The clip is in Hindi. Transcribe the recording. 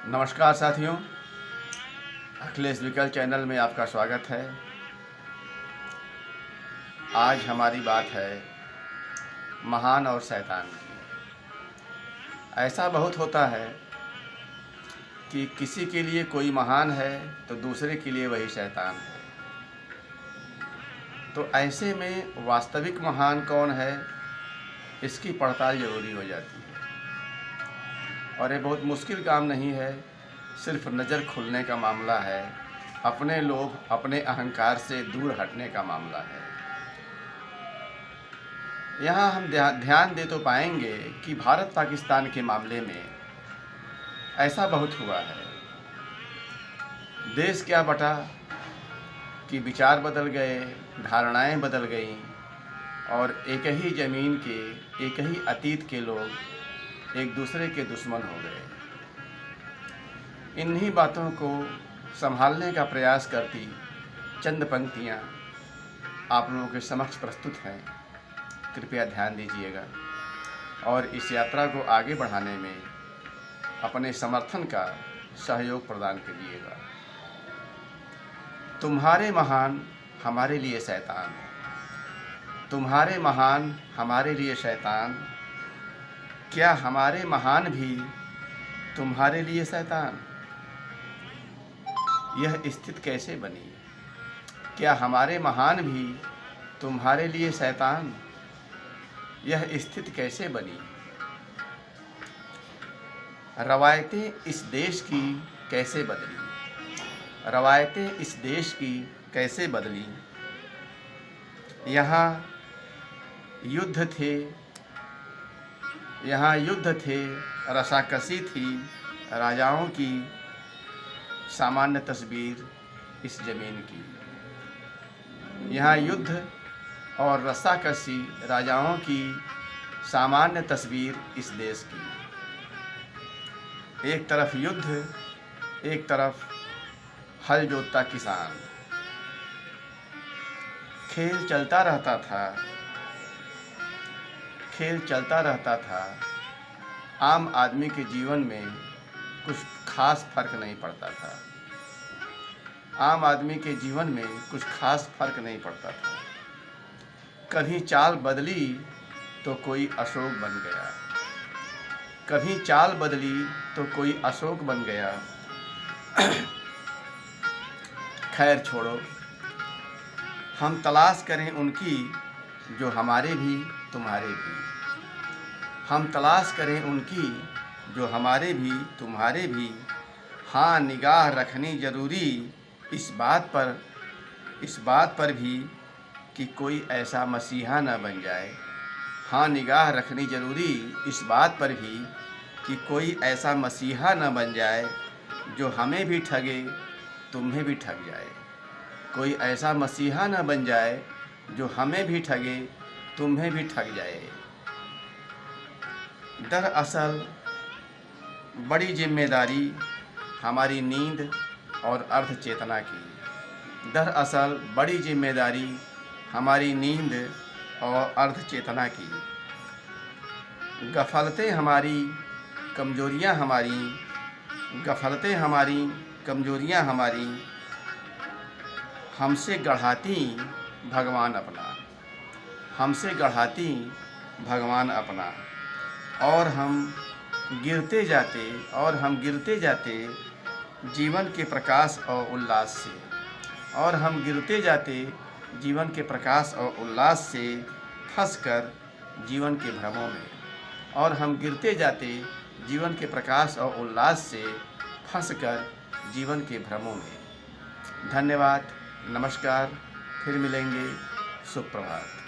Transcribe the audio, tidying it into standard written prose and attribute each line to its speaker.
Speaker 1: नमस्कार साथियों, अखिलेश विकल चैनल में आपका स्वागत है। आज हमारी बात है महान और शैतान की। ऐसा बहुत होता है कि किसी के लिए कोई महान है तो दूसरे के लिए वही शैतान है। तो ऐसे में वास्तविक महान कौन है, इसकी पड़ताल जरूरी हो जाती है। और ये बहुत मुश्किल काम नहीं है, सिर्फ नज़र खुलने का मामला है। अपने लोभ, अपने अहंकार से दूर हटने का मामला है। यहाँ हम ध्यान दे तो पाएंगे कि भारत पाकिस्तान के मामले में ऐसा बहुत हुआ है। देश क्या बटा कि विचार बदल गए, धारणाएं बदल गईं और एक ही ज़मीन के, एक ही अतीत के लोग एक दूसरे के दुश्मन हो गए। इन्हीं बातों को संभालने का प्रयास करती चंद पंक्तियाँ आप लोगों के समक्ष प्रस्तुत हैं। कृपया ध्यान दीजिएगा और इस यात्रा को आगे बढ़ाने में अपने समर्थन का सहयोग प्रदान करिएगा। तुम्हारे महान हमारे लिए शैतान, तुम्हारे महान हमारे लिए शैतान, क्या हमारे महान भी तुम्हारे लिए शैतान? यह स्थिति कैसे बनी? क्या हमारे महान भी तुम्हारे लिए शैतान? यह स्थिति कैसे बनी? रवायतें इस देश की कैसे बदली? रवायतें इस देश की कैसे बदली? यहाँ युद्ध थे, यहाँ युद्ध थे, रसाकसी थी राजाओं की, सामान्य तस्वीर इस ज़मीन की। यहाँ युद्ध और रसाकसी राजाओं की, सामान्य तस्वीर इस देश की। एक तरफ युद्ध, एक तरफ हल जोतता किसान। खेल चलता रहता था, खेल चलता रहता था। आम आदमी के जीवन में कुछ खास फर्क नहीं पड़ता था। आम आदमी के जीवन में कुछ खास फर्क नहीं पड़ता था। कभी चाल बदली तो कोई अशोक बन गया, कभी चाल बदली तो कोई अशोक बन गया। खैर छोड़ो, हम तलाश करें उनकी जो हमारे भी तुम्हारे भी। हम तलाश करें उनकी जो हमारे भी तुम्हारे भी। हाँ, निगाह रखनी ज़रूरी इस बात पर भी कि कोई ऐसा मसीहा न बन जाए। हाँ, निगाह रखनी ज़रूरी इस बात पर भी कि कोई ऐसा मसीहा न बन जाए जो हमें भी ठगे, तुम्हें भी ठग जाए। कोई ऐसा मसीहा न बन जाए जो हमें भी ठगे, तुम्हें भी ठग जाए। दरअसल बड़ी जिम्मेदारी हमारी नींद और अर्ध चेतना की। दरअसल बड़ी जिम्मेदारी हमारी नींद और अर्ध चेतना की। गफलतें हमारी, कमजोरियां हमारी, गफलतें हमारी, कमजोरियां हमारी, हमसे गढ़ाती भगवान अपना, हमसे गढ़ाती भगवान अपना। और हम गिरते जाते जीवन के प्रकाश और उल्लास से। और हम गिरते जाते जीवन के प्रकाश और उल्लास से, फंसकर जीवन के भ्रमों में। और हम गिरते जाते जीवन के प्रकाश और उल्लास से, फंसकर जीवन के भ्रमों में। धन्यवाद, नमस्कार, फिर मिलेंगे। शुभ प्रभात।